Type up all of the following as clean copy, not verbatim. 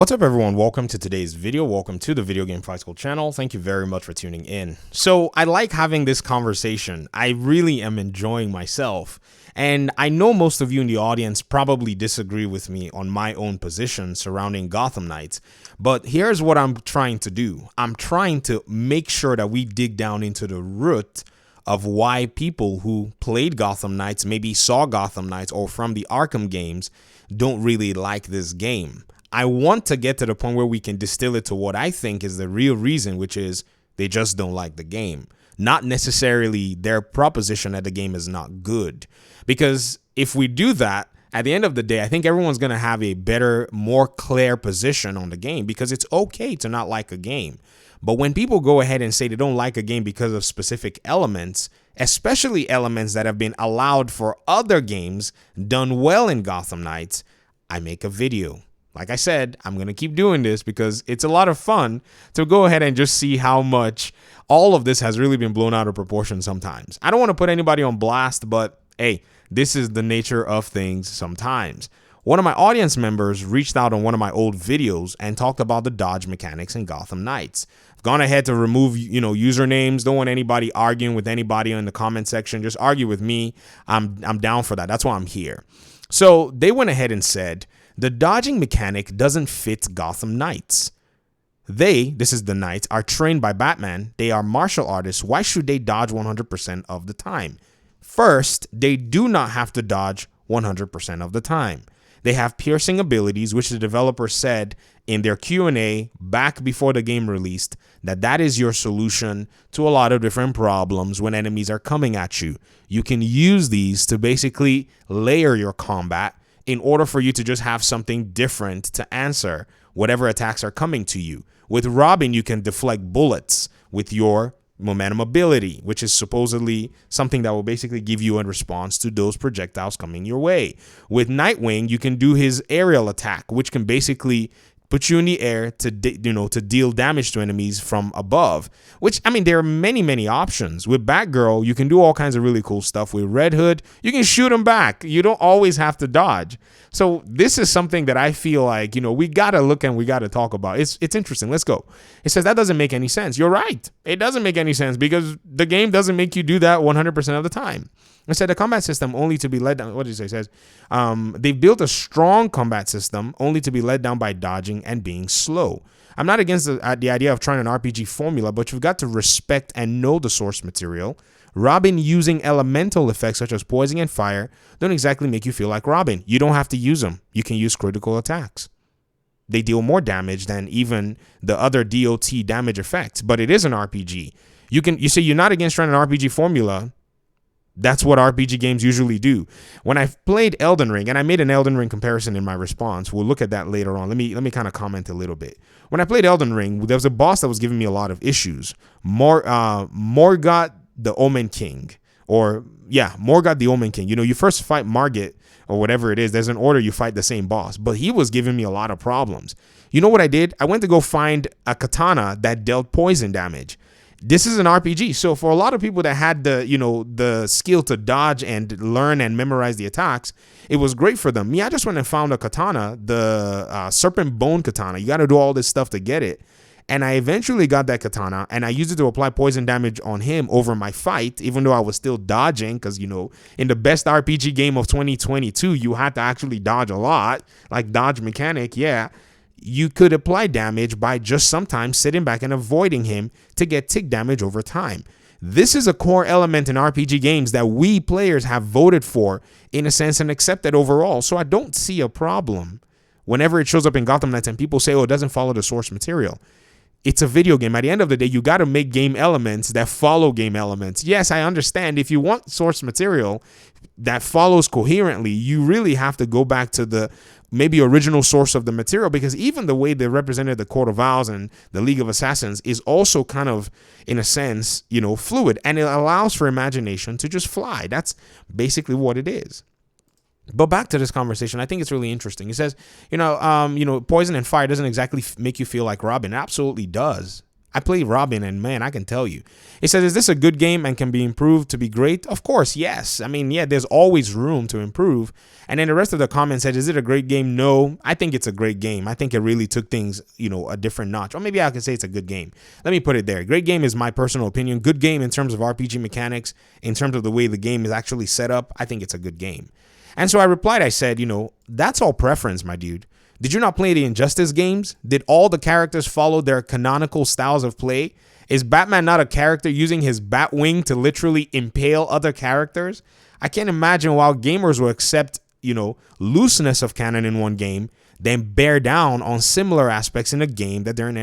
What's up, everyone? Welcome to today's video. Welcome to the Video Game Fight School channel. Thank you very much for tuning in. So I like having this conversation. I really am enjoying myself. And I know most of you in the audience probably disagree with me on my own position surrounding Gotham Knights. But here's what I'm trying to do. I'm trying to make sure that we dig down into the root of why people who played Gotham Knights, maybe saw Gotham Knights or from the Arkham games, don't really like this game. I want to get to the point where we can distill it to what I think is the real reason, which is they just don't like the game. Not necessarily their proposition that the game is not good. Because if we do that, at the end of the day, I think everyone's going to have a better, more clear position on the game, because it's okay to not like a game. But when people go ahead and say they don't like a game because of specific elements, especially elements that have been allowed for other games done well in Gotham Knights, I make a video. Like I said, I'm going to keep doing this because it's a lot of fun to go ahead and just see how much all of this has really been blown out of proportion sometimes. I don't want to put anybody on blast, but hey, this is the nature of things sometimes. One of my audience members reached out on one of my old videos and talked about the dodge mechanics in Gotham Knights. I've gone ahead to remove, usernames. Don't want anybody arguing with anybody in the comment section. Just argue with me. I'm down for that. That's why I'm here. So they went ahead and said, the dodging mechanic doesn't fit Gotham Knights. This is the Knights, are trained by Batman. They are martial artists. Why should they dodge 100% of the time? First, they do not have to dodge 100% of the time. They have piercing abilities, which the developer said in their Q&A back before the game released, that is your solution to a lot of different problems when enemies are coming at you. You can use these to basically layer your combat in order for you to just have something different to answer whatever attacks are coming to you. With Robin, you can deflect bullets with your momentum ability, which is supposedly something that will basically give you a response to those projectiles coming your way. With Nightwing, you can do his aerial attack, which can basically put you in the air to deal damage to enemies from above, which, I mean, there are many options. With Batgirl, you can do all kinds of really cool stuff. With Red Hood, you can shoot them back. You don't always have to dodge. So this is something that I feel like, we got to look and we got to talk about. It's interesting. Let's go. It says that doesn't make any sense. You're right. It doesn't make any sense because the game doesn't make you do that 100% of the time. It said the combat system only to be led down. What did he say? It says they've built a strong combat system only to be led down by dodging and being slow. I'm not against the idea of trying an RPG formula, but you've got to respect and know the source material. Robin using elemental effects such as poison and fire don't exactly make you feel like Robin. You don't have to use them. You can use critical attacks. They deal more damage than even the other DOT damage effects, but it is an RPG. You say you're not against trying an RPG formula. That's what RPG games usually do. When I played Elden Ring, and I made an Elden Ring comparison in my response, we'll look at that later on. Let me kind of comment a little bit. When I played Elden Ring, there was a boss that was giving me a lot of issues. Morgoth the Omen King, Morgoth the Omen King. You first fight Margit or whatever it is. There's an order you fight the same boss, but he was giving me a lot of problems. You know what I did? I went to go find a katana that dealt poison damage. This is an RPG. So for a lot of people that had the skill to dodge and learn and memorize the attacks, it was great for them. Me, I just went and found a katana, the serpent bone katana. You got to do all this stuff to get it. And I eventually got that katana and I used it to apply poison damage on him over my fight, even though I was still dodging because, in the best RPG game of 2022, you had to actually dodge a lot, like dodge mechanic. Yeah. You could apply damage by just sometimes sitting back and avoiding him to get tick damage over time. This is a core element in RPG games that we players have voted for in a sense and accepted overall. So I don't see a problem whenever it shows up in Gotham Knights and people say, oh, it doesn't follow the source material. It's a video game. At the end of the day, you got to make game elements that follow game elements. Yes, I understand. If you want source material that follows coherently, you really have to go back to the maybe original source of the material, because even the way they represented the Court of Owls and the League of Assassins is also kind of, in a sense, fluid, and it allows for imagination to just fly. That's basically what it is. But back to this conversation, I think it's really interesting. He says, poison and fire doesn't exactly make you feel like Robin. It absolutely does. I play Robin, and man, I can tell you. It says, is this a good game and can be improved to be great? Of course, yes. I mean, yeah, there's always room to improve. And then the rest of the comment said, is it a great game? No, I think it's a great game. I think it really took things, a different notch. Or maybe I could say it's a good game. Let me put it there. Great game is my personal opinion. Good game in terms of RPG mechanics, in terms of the way the game is actually set up. I think it's a good game. And so I replied, I said, that's all preference, my dude. Did you not play the Injustice games? Did all the characters follow their canonical styles of play? Is Batman not a character using his Batwing to literally impale other characters? I can't imagine why gamers will accept, looseness of canon in one game, then bear down on similar aspects in a game that they're in,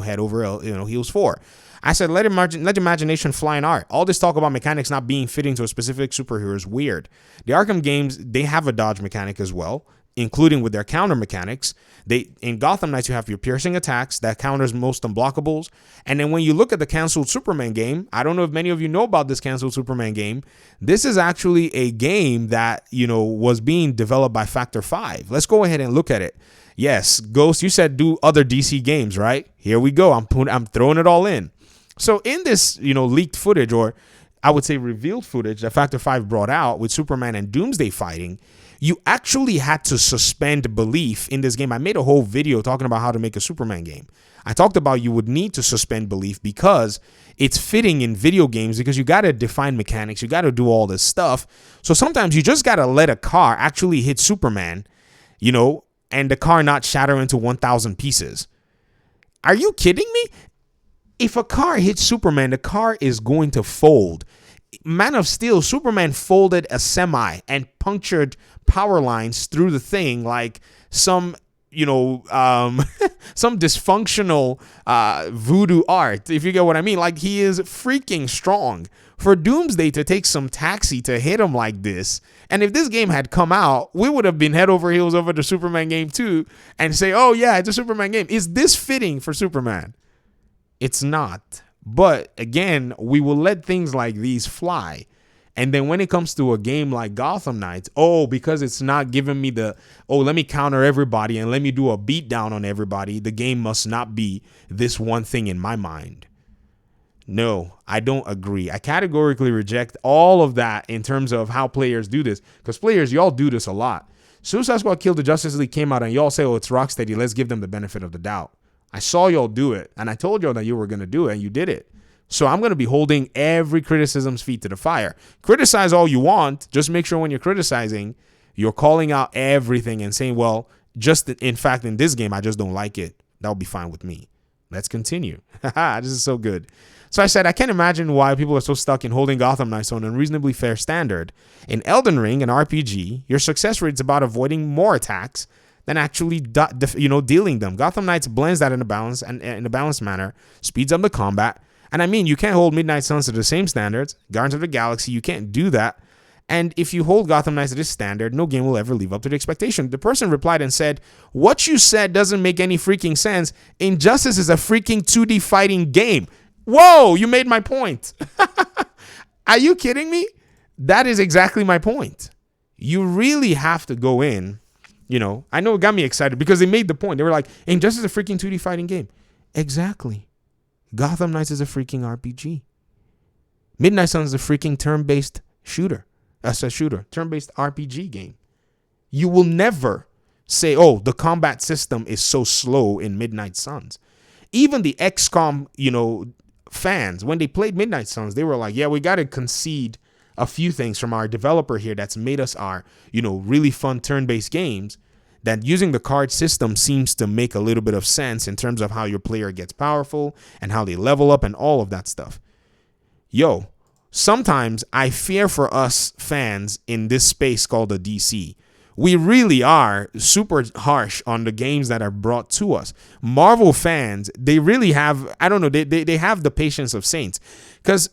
head over, heels for. I said, let imagination fly in art. All this talk about mechanics not being fitting to a specific superhero is weird. The Arkham games, they have a dodge mechanic as well, including with their counter mechanics. In Gotham Knights, you have your piercing attacks that counters most unblockables. And then when you look at the canceled Superman game, I don't know if many of you know about this canceled Superman game. This is actually a game that, was being developed by Factor 5. Let's go ahead and look at it. Yes, Ghost, you said do other DC games, right? Here we go. I'm throwing it all in. So in this, leaked footage, or I would say revealed footage that Factor 5 brought out with Superman and Doomsday fighting, you actually had to suspend belief in this game. I made a whole video talking about how to make a Superman game. I talked about you would need to suspend belief because it's fitting in video games, because you got to define mechanics. You got to do all this stuff. So sometimes you just got to let a car actually hit Superman, and the car not shatter into 1,000 pieces. Are you kidding me? If a car hits Superman, the car is going to fold. Man of Steel, Superman folded a semi and punctured power lines through the thing like some, some dysfunctional voodoo art, if you get what I mean. Like, he is freaking strong. For Doomsday to take some taxi to hit him like this, and if this game had come out, we would have been head over heels over the Superman game too and say, oh yeah, it's a Superman game. Is this fitting for Superman? It's not. But again, we will let things like these fly. And then when it comes to a game like Gotham Knights, because it's not giving me let me counter everybody and let me do a beatdown on everybody, the game must not be this one thing in my mind. No, I don't agree. I categorically reject all of that in terms of how players do this. Because players, y'all do this a lot. Suicide Squad Killed the Justice League came out and y'all say, it's Rocksteady, let's give them the benefit of the doubt. I saw y'all do it, and I told y'all that you were going to do it, and you did it. So I'm going to be holding every criticism's feet to the fire. Criticize all you want. Just make sure when you're criticizing, you're calling out everything and saying, well, just in fact, in this game, I just don't like it. That'll be fine with me. Let's continue. This is so good. So I said, I can't imagine why people are so stuck in holding Gotham Knights on a reasonably fair standard. In Elden Ring, an RPG, your success rate is about avoiding more attacks than actually dealing them. Gotham Knights blends that in a balanced manner, speeds up the combat. And I mean, you can't hold Midnight Suns to the same standards. Guardians of the Galaxy, you can't do that. And if you hold Gotham Knights to this standard, no game will ever live up to the expectation. The person replied and said, what you said doesn't make any freaking sense. Injustice is a freaking 2D fighting game. Whoa, you made my point. Are you kidding me? That is exactly my point. You really have to go in. I know it got me excited because they made the point. They were like, Injustice is a freaking 2D fighting game. Exactly. Gotham Knights is a freaking RPG. Midnight Suns is a freaking turn-based shooter. That's a shooter. Turn-based RPG game. You will never say, the combat system is so slow in Midnight Suns. Even the XCOM, fans, when they played Midnight Suns, they were like, yeah, we got to concede a few things from our developer here that's made us our, really fun turn-based games, that using the card system seems to make a little bit of sense in terms of how your player gets powerful and how they level up and all of that stuff. Sometimes I fear for us fans in this space called the DC. We really are super harsh on the games that are brought to us. Marvel fans, they really have, they have the patience of saints. Because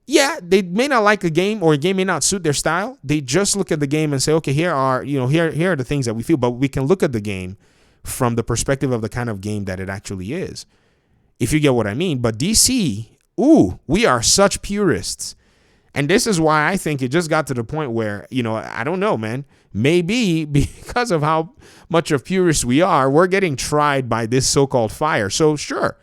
yeah, they may not like a game or a game may not suit their style. They just look at the game and say, okay, here are the things that we feel, but we can look at the game from the perspective of the kind of game that it actually is, if you get what I mean. But DC, we are such purists. And this is why I think it just got to the point where, I don't know, man, maybe because of how much of purists we are, we're getting tried by this so-called fire. So sure,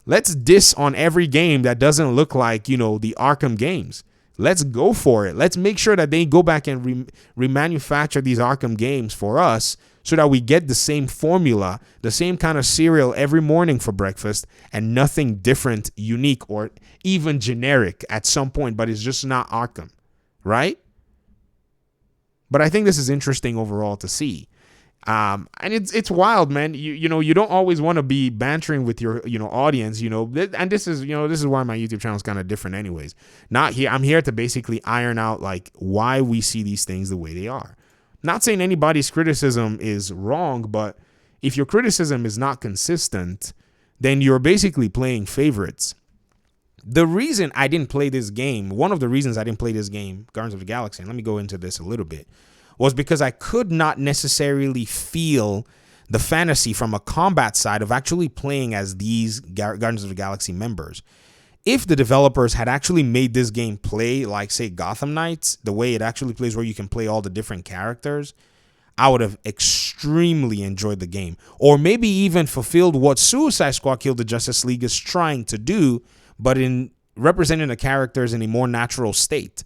Let's diss on every game that doesn't look like, the Arkham games. Let's go for it. Let's make sure that they go back and remanufacture these Arkham games for us so that we get the same formula, the same kind of cereal every morning for breakfast, and nothing different, unique, or even generic at some point, but it's just not Arkham, right? But I think this is interesting overall to see. And it's wild, man. You don't always want to be bantering with your audience, and this is why my YouTube channel is kind of different anyways. I'm here to basically iron out like why we see these things the way they are. Not saying anybody's criticism is wrong, but if your criticism is not consistent, then you're basically playing favorites. The reason I didn't play this game, one of the reasons I didn't play this game, Guardians of the Galaxy, and let me go into this a little bit, was because I could not necessarily feel the fantasy from a combat side of actually playing as these Guardians of the Galaxy members. If the developers had actually made this game play like, say, Gotham Knights, the way it actually plays where you can play all the different characters, I would have extremely enjoyed the game. Or maybe even fulfilled what Suicide Squad Kill the Justice League is trying to do, but in representing the characters in a more natural state.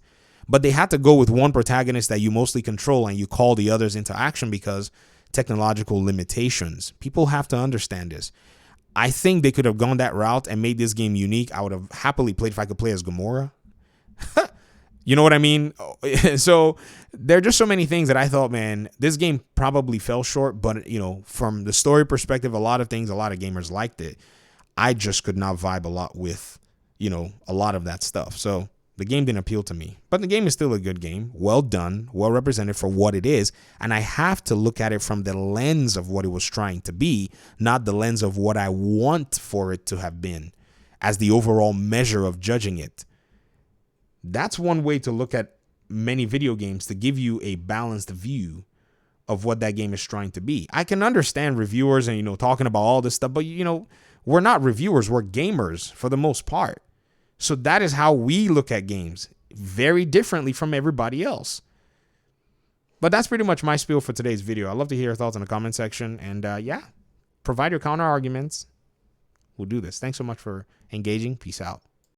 But they had to go with one protagonist that you mostly control and you call the others into action because technological limitations. People have to understand this. I think they could have gone that route and made this game unique. I would have happily played if I could play as Gamora. You know what I mean? So there are just so many things that I thought, man, this game probably fell short. But, from the story perspective, a lot of gamers liked it. I just could not vibe a lot with, a lot of that stuff. So the game didn't appeal to me, but the game is still a good game. Well done, well represented for what it is. And I have to look at it from the lens of what it was trying to be, not the lens of what I want for it to have been as the overall measure of judging it. That's one way to look at many video games, to give you a balanced view of what that game is trying to be. I can understand reviewers and, talking about all this stuff, but, we're not reviewers. We're gamers for the most part. So that is how we look at games, very differently from everybody else. But that's pretty much my spiel for today's video. I'd love to hear your thoughts in the comment section. And provide your counter arguments. We'll do this. Thanks so much for engaging. Peace out.